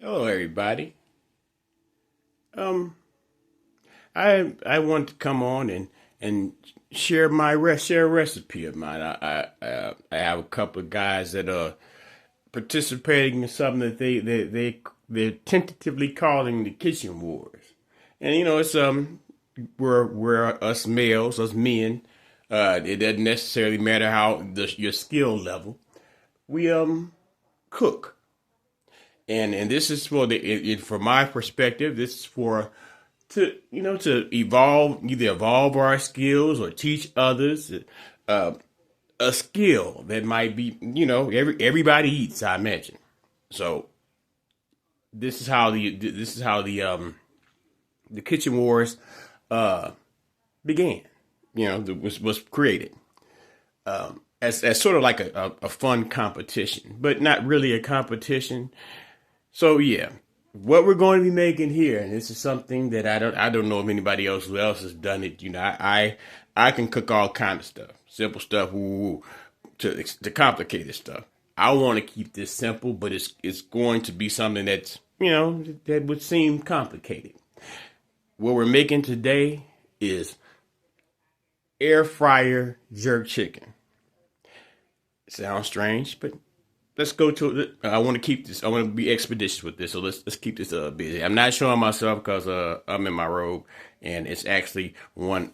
Hello, everybody. Um, I want to come on and share share a recipe of mine. I have a couple of guys that are participating in something that they're tentatively calling the kitchen wars, and it's we're us males, us men. It doesn't necessarily matter your skill level. We cook. And this is from my perspective. This is for to either evolve our skills or teach others uh, a skill that might be everybody eats, I imagine. So the kitchen wars uh, began. Was created as sort of like a fun competition, but not really a competition. So yeah, what we're going to be making here, and this is something that I don't know if anybody else has done it. I can cook all kind of stuff, simple stuff, to complicated stuff. I want to keep this simple, but it's going to be something that would seem complicated. What we're making today is air fryer jerk chicken. Sounds strange, but let's go to it. I want to keep this. I want to be expeditious with this, so let's keep this busy. I'm not showing myself because I'm in my robe, and it's actually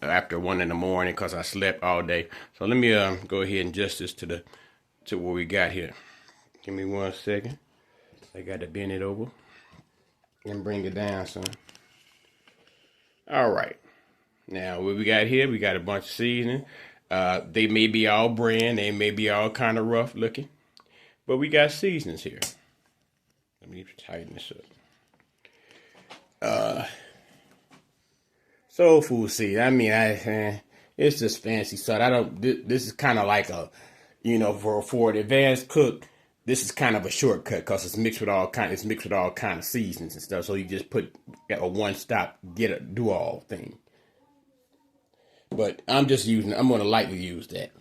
after 1 in the morning because I slept all day. So let me go ahead and adjust this to what we got here. Give me 1 second. I got to bend it over and bring it down, son. All right. Now what we got here? We got a bunch of seasoning. They may be all brand. They may be all kind of rough looking. But we got seasonings here. Let me tighten this up. Soul food season. I mean, it's just fancy stuff. I don't. This is kind of like for an advanced cook. This is kind of a shortcut because it's mixed with all kind. It's mixed with all kind of seasonings and stuff. So you just put a one stop do all thing. But I'm going to lightly use that.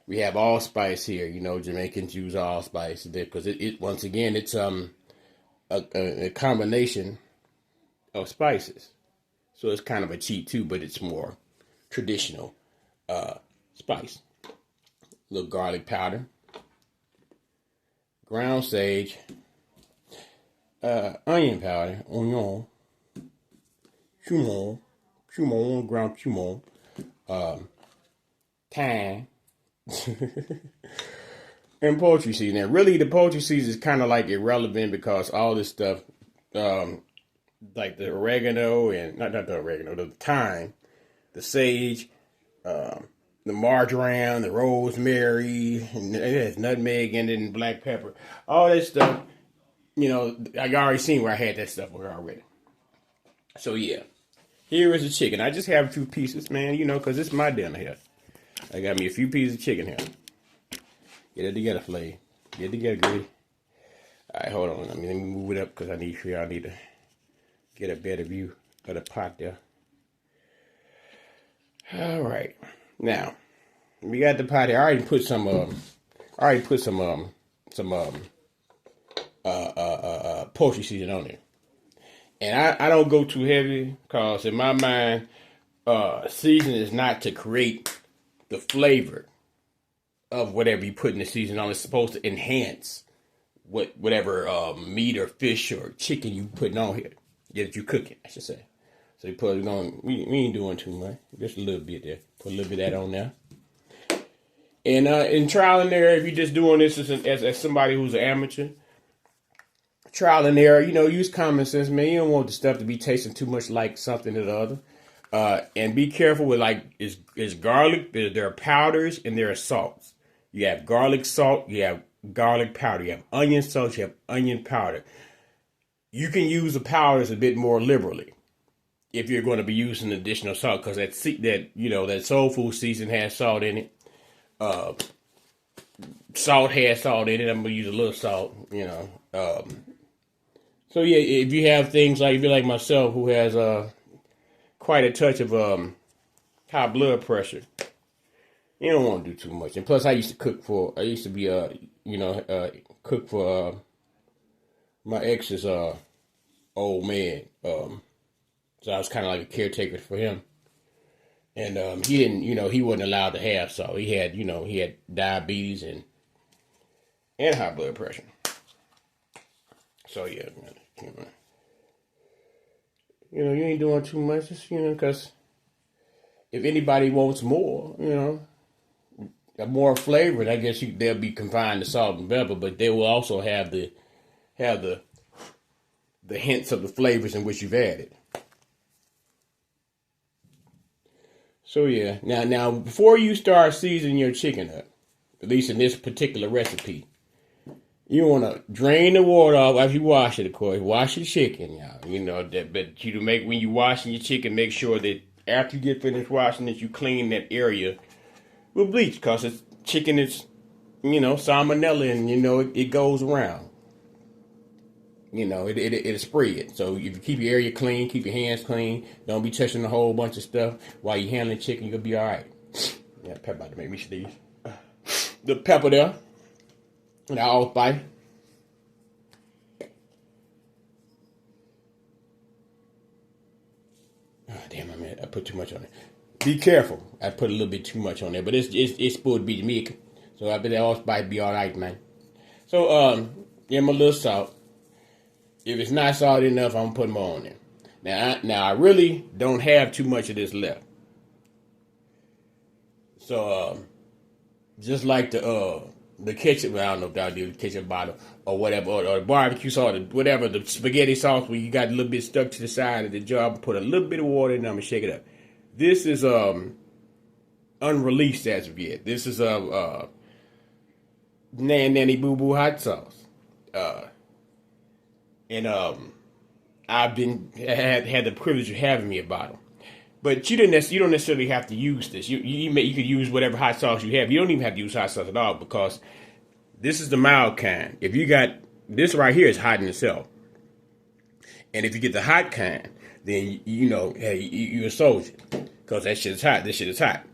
We have allspice here. Jamaicans use allspice because it once again it's a combination of spices. So it's kind of a cheat too, but it's more traditional spice. A little garlic powder, ground sage, onion powder, onion, cumin, ground cumin, thyme. And poultry season. And really, the poultry season is kind of like irrelevant because all this stuff, like the oregano and not the oregano, the thyme, the sage, the marjoram, the rosemary, and it has nutmeg and then black pepper. All that stuff, I already seen where I had that stuff already. So yeah, here is the chicken. I just have a few pieces, man, because it's my dinner here. I got me a few pieces of chicken here. Get it together, Flav. Get it together, Grady. All right, hold on. Let me move it up because I need to get a better view of the pot there. All right. Now, we got the pot here. I already put some poultry season on there. And I don't go too heavy because in my mind, seasoning is not to create the flavor of whatever you put in the season on. It's supposed to enhance whatever meat or fish or chicken you putting on here. That you cooking, I should say. So you put it on. We ain't doing too much. Just a little bit there. Put a little bit of that on there. And in trial and error, if you're just doing this as somebody who's an amateur, trial and error, use common sense, man. You don't want the stuff to be tasting too much like something or the other. And be careful with is garlic. There are powders and there are salts. You have garlic salt. You have garlic powder. You have onion salt. You have onion powder. You can use the powders a bit more liberally if you're going to be using additional salt because that soul food season has salt in it. Salt has salt in it. I'm gonna use a little salt. So yeah, if you have things if you're like myself who has quite a touch of high blood pressure. You don't want to do too much. And plus, I used to cook for my ex's old man. So I was kind of like a caretaker for him. And he didn't, he wasn't allowed to have salt. He had diabetes and high blood pressure. So yeah, you ain't doing too much, just, because if anybody wants more, more flavored, I guess they'll be confined to salt and pepper, but they will also have the hints of the flavors in which you've added. So yeah, now before you start seasoning your chicken up, at least in this particular recipe, you want to drain the water off after you wash it. Of course, wash your chicken, y'all. But when you washing your chicken, make sure that after you get finished washing it, you clean that area with bleach, because chicken is, salmonella, and it goes around. It'll spread. So if you keep your area clean, keep your hands clean, don't be touching a whole bunch of stuff while you're handling chicken, you'll be all right. Yeah, pepper about to make me sneeze. The pepper there, and allspice. Oh, damn, I put too much on it. Be careful. I put a little bit too much on there, but it's supposed to be milk, so I bet that allspice be all right, man. So give them a little salt. If it's not salty enough, I'm gonna put more on there. Now I really don't have too much of this left. So just like the ketchup, I don't know if I'll do the ketchup bottle or whatever, or the barbecue sauce, or whatever, the spaghetti sauce where you got a little bit stuck to the side of the jar. Put a little bit of water in, and I'm gonna shake it up. This is unreleased as of yet. This is Nanny Boo Boo hot sauce. And I've had the privilege of having me a bottle. But you don't necessarily have to use this. You could use whatever hot sauce you have. You don't even have to use hot sauce at all, because this is the mild kind. If you got this right here, is hot in itself. And if you get the hot kind, then hey, you're a soldier, because that shit is hot. This shit is hot.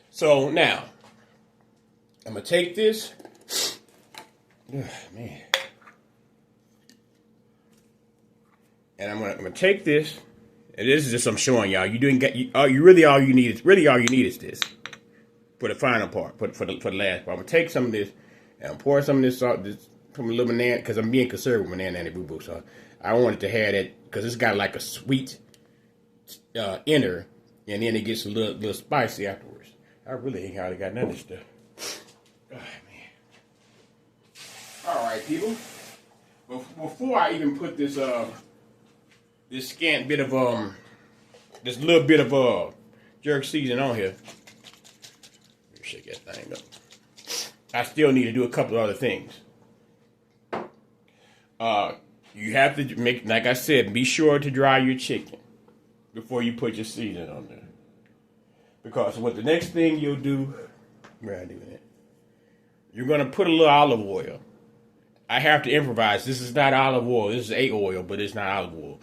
So now I'm gonna take this. Ugh, man. And I'm gonna take this, and this is just I'm showing y'all. All you need is this for the final part, for the last part. I'm gonna take some of this and I'm pour some of this salt from a little banana, because I'm being conservative with Nanny Boo Boo, so I wanted to have that because it's got like a sweet inner, and then it gets a little spicy afterwards. I really ain't hardly got none of this stuff. Oh, man. All right, people. Before I even put this this scant bit of this little bit of jerk seasoning on here, let me shake that thing up. I still need to do a couple of other things. You have to make, like I said, be sure to dry your chicken before you put your seasoning on there. Because what the next thing you'll do, you're gonna put a little olive oil. I have to improvise. This is not olive oil. This is egg oil, but it's not olive oil.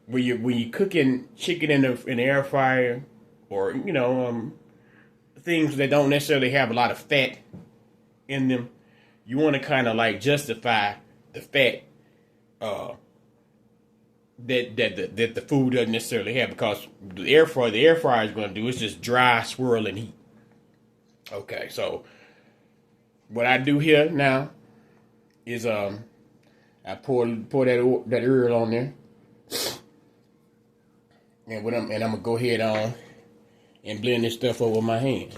When you cooking chicken in the air fryer, or things that don't necessarily have a lot of fat in them, you want to kind of like justify the fat that the food doesn't necessarily have, because the air fryer is going to do is just dry, swirl, and heat. Okay, so what I do here now is I pour that oil on there. And I'm gonna go ahead on and blend this stuff over my hand.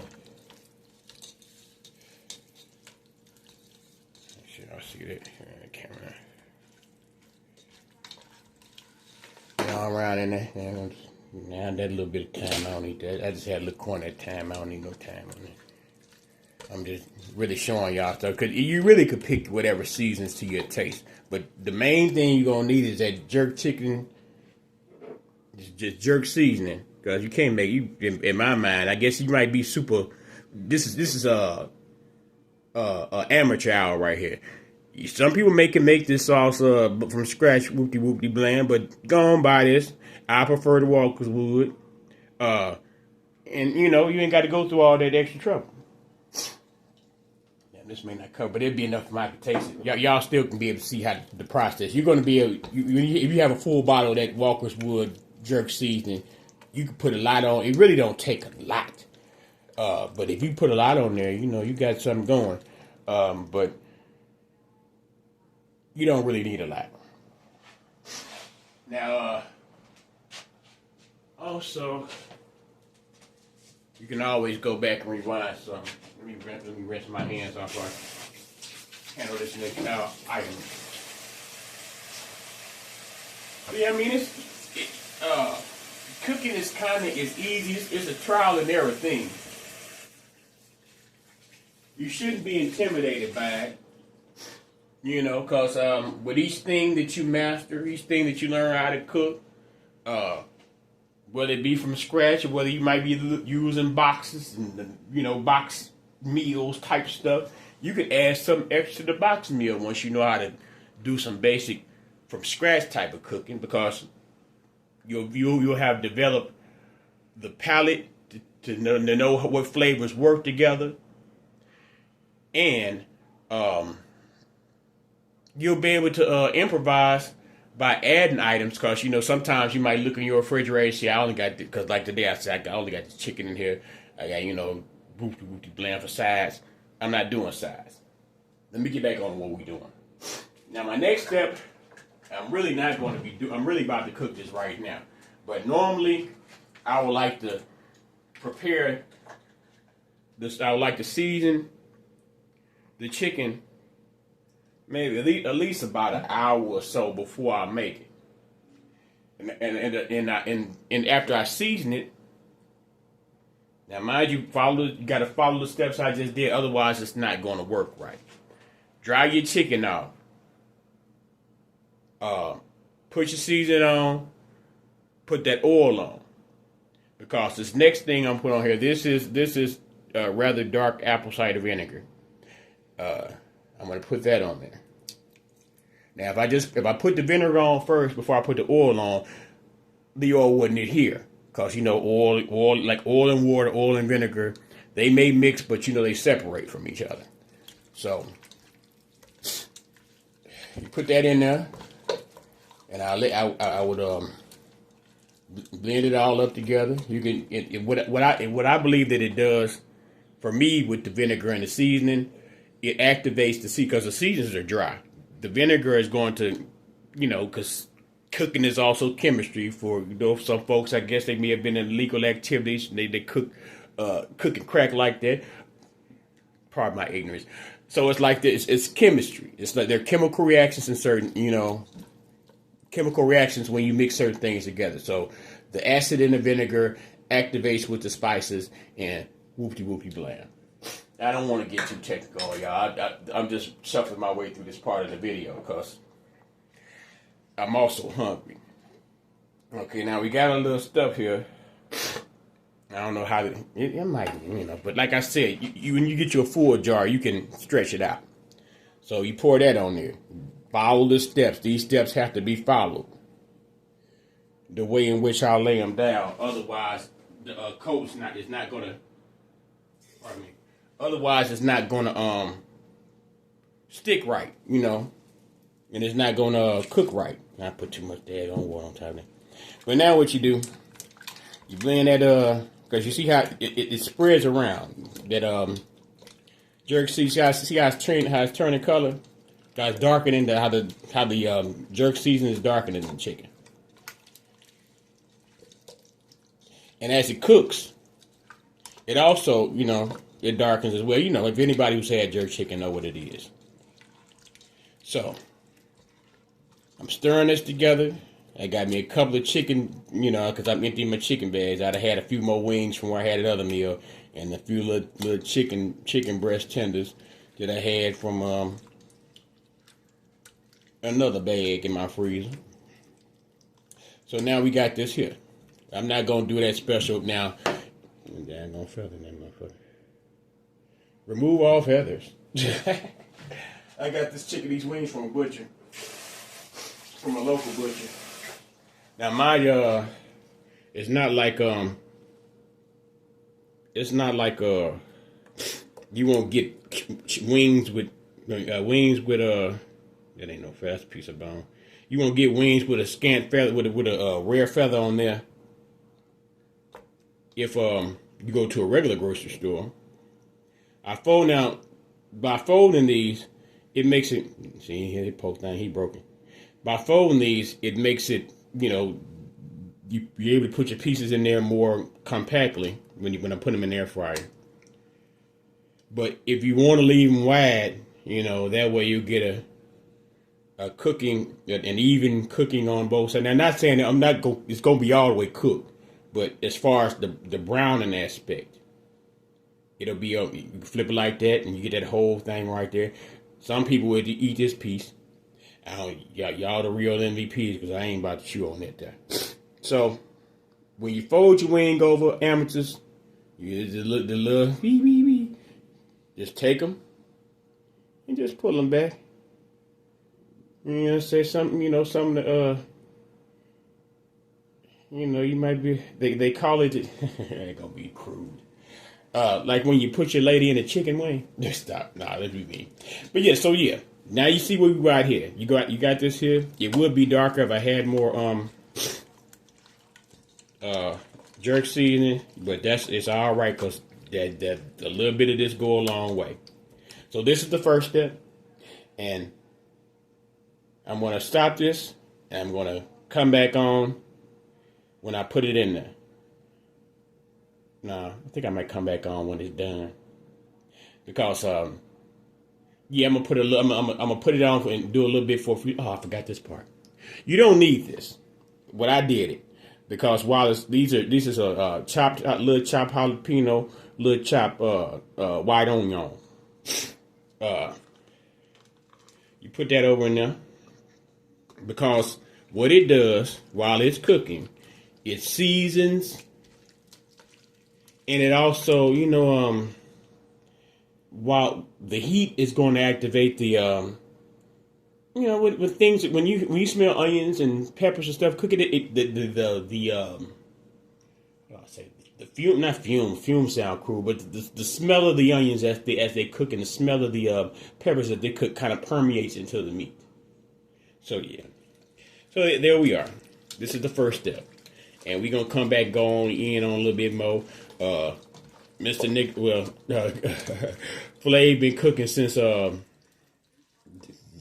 I'll see that camera. All around in there. Now that little bit of time, I don't need that. I just had a little corner of time. I don't need no time on it. I'm just really showing y'all stuff, because you really could pick whatever seasons to your taste. But the main thing you're gonna need is that jerk chicken. Just jerk seasoning, because you can't make in my mind. I guess you might be super. This is a amateur hour right here. Some people make this sauce from scratch, whoopty blend, but go on buy this. I prefer the Walker's Wood, and you ain't got to go through all that extra trouble. this may not cover, but it'd be enough for my to taste it. Y'all still can be able to see how the process. You're going to be able, if you have a full bottle of that Walker's Wood jerk seasoning, you can put a lot on. It really don't take a lot. But if you put a lot on there, you got something going. But you don't really need a lot. Now, also, you can always go back and rewind some. Let me rinse my hands off or handle this next item. But yeah, I mean, cooking is kind of as easy. It's a trial and error thing. You shouldn't be intimidated by it, because with each thing that you master, each thing that you learn how to cook, whether it be from scratch or whether you might be using boxes and, box meals type stuff, you can add some extra to the box meal once you know how to do some basic from scratch type of cooking, because you'll have developed the palate to know what flavors work together, and you'll be able to improvise by adding items, because sometimes you might look in your refrigerator and say, I only got, because like today I said I only got this chicken in here, I got woofy bland for sides. I'm not doing sides. Let me get back on what we're doing. Now my next step, I'm really not going to be I'm really about to cook this right now, but normally I would like to prepare this. I would like to season the chicken maybe at least about an hour or so before I make it. And after I season it, now mind you, you got to follow the steps I just did. Otherwise, it's not going to work right. Dry your chicken off. Put your seasoning on. Put that oil on, because this next thing I'm putting on here, this is rather dark apple cider vinegar. I'm going to put that on there. Now, if I put the vinegar on first before I put the oil on, the oil wouldn't adhere. Because, oil, like oil and water, oil and vinegar, they may mix, but, they separate from each other. So, you put that in there, and I would blend it all up together. You can, what I believe that it does for me with the vinegar and the seasoning, it activates because the seasonings are dry. The vinegar is going to, because cooking is also chemistry for some folks. I guess they may have been in illegal activities. They cook and crack like that. Pardon my ignorance. So it's like this. It's chemistry. It's like there are chemical reactions in certain, chemical reactions when you mix certain things together. So the acid in the vinegar activates with the spices, and whoopty blam. I don't want to get too technical, y'all. I'm just shuffling my way through this part of the video because I'm also hungry. Okay, now we got a little stuff here. I don't know how it might, but like I said, when you get your full jar, you can stretch it out. So you pour that on there. Follow the steps. These steps have to be followed the way in which I'll lay them down. Otherwise, the coat is not gonna. Pardon me. Otherwise, it's not gonna stick right, and it's not gonna cook right. I put too much daggone water on top of it. But now what you do, you blend that because you see how it spreads around that jerk. See how it's turning color. Guys, darkening how the jerk seasoning is darkening the chicken. And as it cooks, it also, it darkens as well. If anybody who's had jerk chicken know what it is. So, I'm stirring this together. I got me a couple of chicken, because I'm emptying my chicken bags. I'd have had a few more wings from where I had another meal, and a few little chicken breast tenders that I had from another bag in my freezer. So now we got this here. I'm not gonna do that special now. Daggone feather in that motherfucker. Remove all feathers. I got these wings from a butcher, from a local butcher. Now my it's not like You won't get wings with that ain't no feather, that's a piece of bone. You won't get wings with a scant feather with a rare feather on there. If you go to a regular grocery store, I fold out by folding these, it makes it. See here, he poked down, he broken. By folding these, it makes it you're able to put your pieces in there more compactly when I put them in the air fryer. But if you want to leave them wide, that way you get a cooking, an even cooking on both sides. Now, I'm not saying that it's going to be all the way cooked, but as far as the browning aspect, it'll be you can flip it like that, and you get that whole thing right there. Some people would eat this piece. Y'all the real MVPs because I ain't about to chew on that there. So when you fold your wing over, amateurs, you just look the little just take them and just pull them back. Say something, something that, you might be, they call it, it ain't gonna be crude. Like when you put your lady in a chicken wing. Just stop. Nah, let's be mean. But yeah, so yeah. Now you see what we got here. You got this here. It would be darker if I had more jerk seasoning, but it's all right because that a little bit of this go a long way. So this is the first step, and I'm gonna stop this, and I'm gonna come back on when I put it in there. Nah, I think I might come back on when it's done because yeah, I'm gonna put I'm gonna put it on and do a little bit for free. Oh, I forgot this part. You don't need this. What I did it because while this is a chopped little chopped jalapeno, little chopped white onion. You put that over in there because what it does while it's cooking, it seasons, and it also while the heat is going to activate the with things when you smell onions and peppers and stuff cooking the fume sound cruel, but the smell of the onions as they cook and the smell of the peppers that they cook kind of permeates into the meat. So yeah, so there we are. This is the first step, and we're gonna come back in on a little bit more. Mr. Nick, Flav been cooking since, I've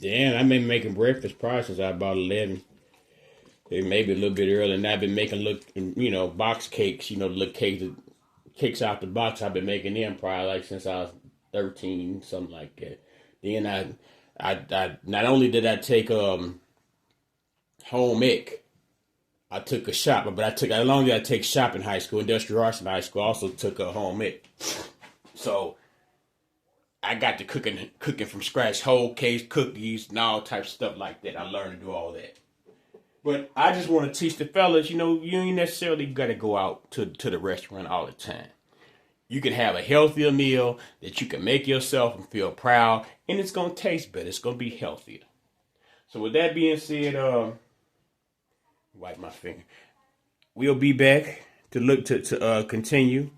been making breakfast probably since I about 11. Maybe a little bit earlier, and I've been making box cakes, little cakes out the box. I've been making them probably like since I was 13, something like that. Then I not only did I take home ec, I took a shop, but not only did I take shop in high school, industrial arts in high school, I also took a home ec. So I got to cooking from scratch, whole cakes, cookies, and all types of stuff like that. I learned to do all that. But I just want to teach the fellas, you ain't necessarily got to go out to the restaurant all the time. You can have a healthier meal that you can make yourself and feel proud, and it's going to taste better. It's going to be healthier. So with that being said, wipe my finger. We'll be back to look to continue.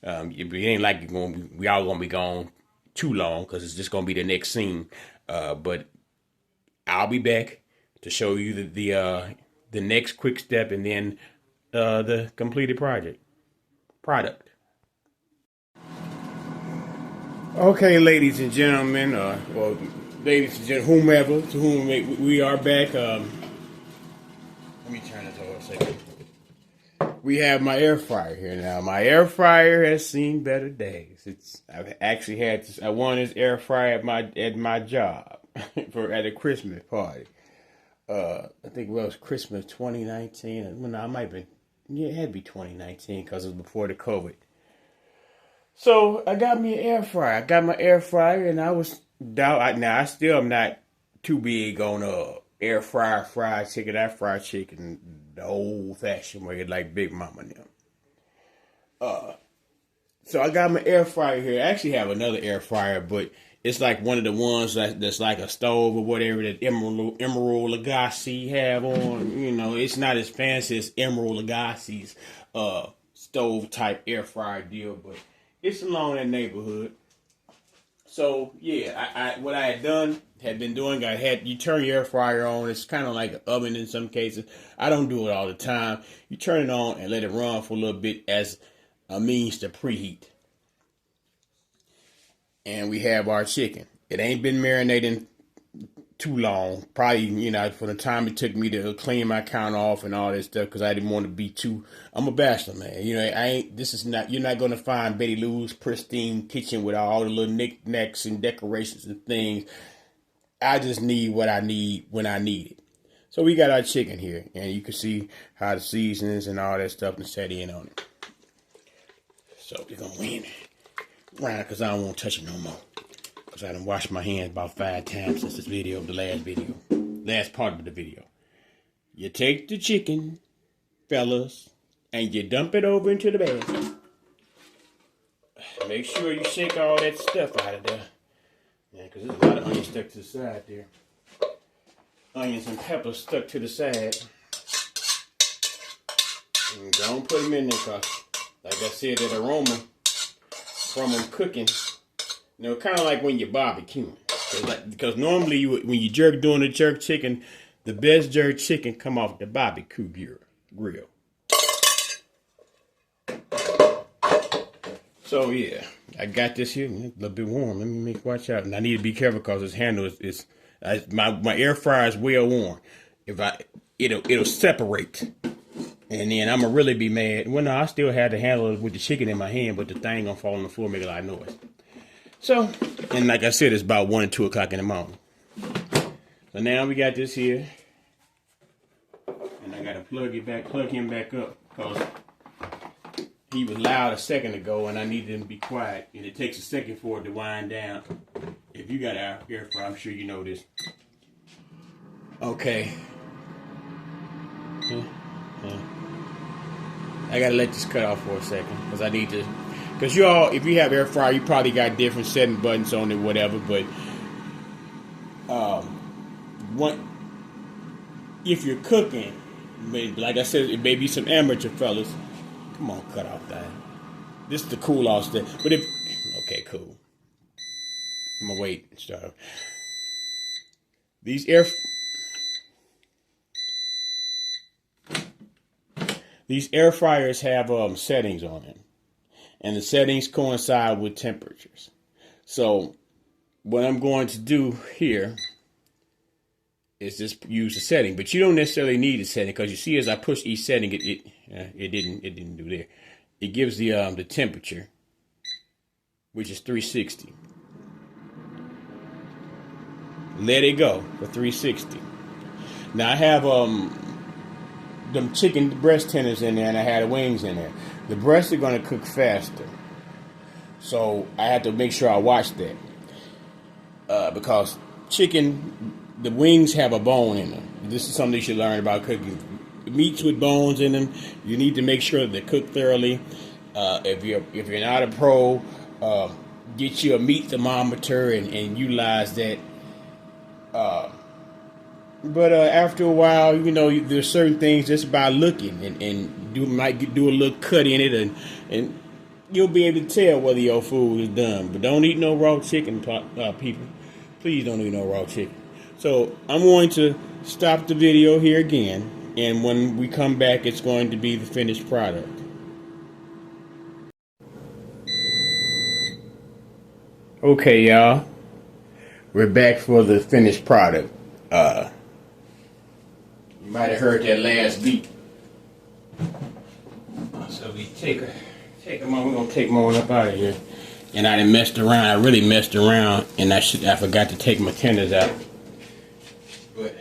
It ain't like we all gonna be gone too long because it's just gonna be the next scene. But I'll be back to show you the next quick step and then the completed product. Okay, ladies and gentlemen, ladies and gentlemen, whomever to whom we are back. Let me turn this over a second. We have my air fryer here now. My air fryer has seen better days. I've actually I won this air fryer at my job at a Christmas party. I think it was Christmas 2019. No, it might have been. Yeah, it had to be 2019 because it was before the COVID. So I got me an air fryer. I got my air fryer, and I was down. Now I still am not too big on air fryer fried chicken. I fry chicken the old fashioned way, like Big Mama and them. So I got my air fryer here. I actually have another air fryer, but it's like one of the ones that's like a stove or whatever that Emerald Lagasse have on. It's not as fancy as Emerald Lagasse's stove type air fryer deal, but it's along that neighborhood. So yeah, I what I had been doing, you turn your air fryer on. It's kind of like an oven in some cases. I don't do it all the time. You turn it on and let it run for a little bit as a means to preheat. And we have our chicken. It ain't been marinating too long. Probably, for the time it took me to clean my counter off and all this stuff, because I didn't want to be too. I'm a bachelor, man. You're not going to find Betty Lou's pristine kitchen with all the little knickknacks and decorations and things. I just need what I need when I need it. So we got our chicken here, and you can see how the seasonings and all that stuff is set in on it. So we're going to win around because I don't want to touch it no more. Because I done washed my hands about 5 times since this video, last part of the video. You take the chicken, fellas, and you dump it over into the basket. Make sure you shake all that stuff out of there. Yeah, because there's a lot of onions stuck to the side there. Onions and peppers stuck to the side. And don't put them in there, because, like I said, that aroma from them cooking, kind of like when you're barbecuing. Because normally when you doing the jerk chicken, the best jerk chicken come off the barbecue grill. So yeah, I got this here. It's a little bit warm. Let me watch out. And I need to be careful because this handle my air fryer is well worn. It'll separate. And then I'm gonna really be mad. Well, no, I still have the handle with the chicken in my hand, but the thing gonna fall on the floor, make a lot of noise. So, and like I said, it's about 1 or 2 o'clock in the morning. So now we got this here, and I gotta plug him back up, because he was loud a second ago, and I needed him to be quiet. And it takes a second for it to wind down. If you got an air fryer, I'm sure you know this. Okay. I gotta let this cut off for a second, because I need to. Because if you have air fryer, you probably got different setting buttons on it, whatever. But if you're cooking, like I said, it may be some amateur fellas. Come on, cut off that. This is the cool off stuff. But okay, cool. I'm gonna wait and start. These air fryers have settings on them. And the settings coincide with temperatures. So what I'm going to do here is just use a setting. But you don't necessarily need a setting, because you see as I push each setting, it didn't do there. It gives the temperature, which is 360. Let it go for 360. Now I have them chicken breast tenders in there, and I had the wings in there. The breasts are going to cook faster, so I have to make sure I watch that, because chicken, the wings have a bone in them. This is something you should learn about cooking. Meats with bones in them, you need to make sure that they're cooked thoroughly. If you're not a pro, get you a meat thermometer and utilize that. But after a while, there's certain things just by looking and might do a little cut in it, and you'll be able to tell whether your food is done. But don't eat no raw chicken, people. Please don't eat no raw chicken. So I'm going to stop the video here again, and when we come back, it's going to be the finished product. Okay, y'all. We're back for the finished product. You might have heard that last beat. So we take them on. We're gonna take them on up out of here. And I done messed around. I really messed around, and I forgot to take my tenders out. But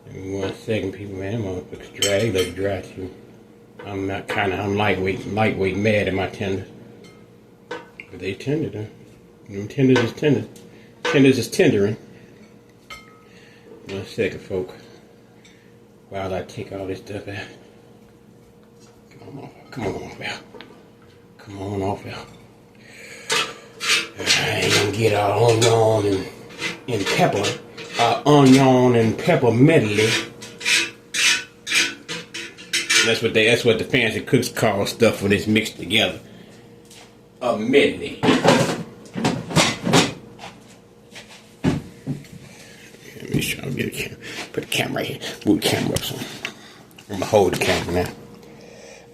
give me 1 second, people. Man, them looks dry. They look dry too. I'm lightweight mad at my tenders. But they tender though. Them tenders is tender. Tenders is tendering. 1 second, folk. While I take all this stuff out. Come on off out. Come on off out. I ain't gonna get our onion and pepper. Onion and pepper medley. That's what the fancy cooks call stuff when it's mixed together. A medley. Let me show. I'll get a camera. Put the camera right here. Move the camera up. So I'm gonna hold the camera now.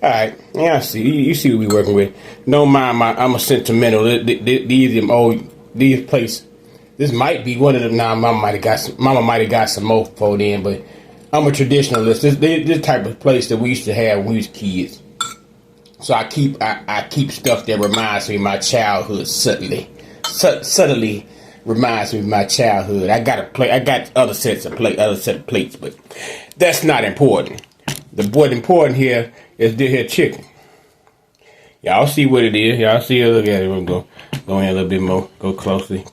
All right, yeah, I see. You see what we working with. Don't mind I'm a sentimental. These places. This might be one of them. Now, Mama might have got some more fold in, but I'm a traditionalist. This type of place that we used to have when we was kids. So I keep stuff that reminds me of my childhood subtly reminds me of my childhood. I got other sets of plates, but that's not important. What's important here is this here chicken. Y'all see what it is. Y'all see it. Look at it. We'll go in a little bit more. Go closely.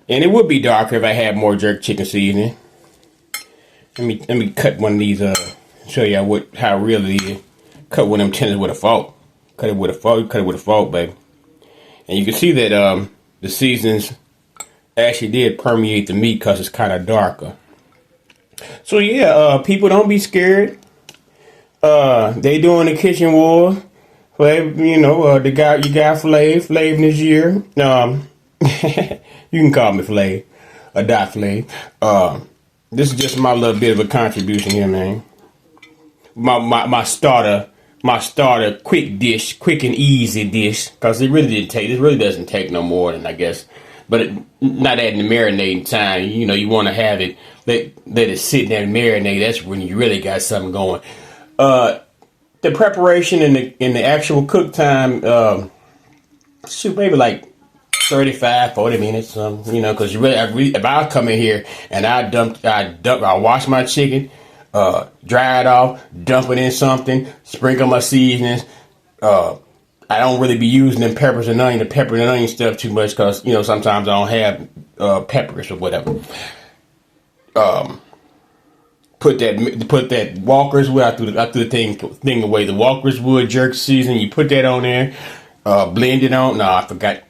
And it would be darker if I had more jerk chicken seasoning. Let me cut one of these. Show y'all how real it is. Cut one of them tenders with a fork. Cut it with a fork, baby. And you can see that the seasons actually did permeate the meat because it's kind of darker. So yeah, people don't be scared. They doing the kitchen war. Flav, you got Flav this year. You can call me Flav, or Dot Flav. This is just my little bit of a contribution here, man. My starter quick and easy dish, because this really doesn't take no more than, I guess. But not adding the marinating time. You want to have it, let it sit there and marinate. That's when you really got something going. The preparation and the actual cook time, maybe like 35, 40 minutes, because if I come in here and I wash my chicken, dry it off, dump it in something, sprinkle my seasonings. I don't really be using the pepper and onion stuff too much because, sometimes I don't have peppers or whatever. Put that Walker's Wood. I threw the thing away. The Walker's Wood jerk season. You put that on there. Blend it on. No, I forgot.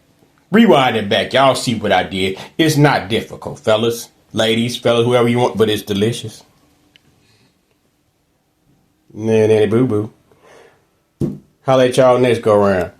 Rewind it back. Y'all see what I did. It's not difficult, fellas, ladies, whoever you want, but it's delicious. Nanny boo boo. Holla at y'all next go around.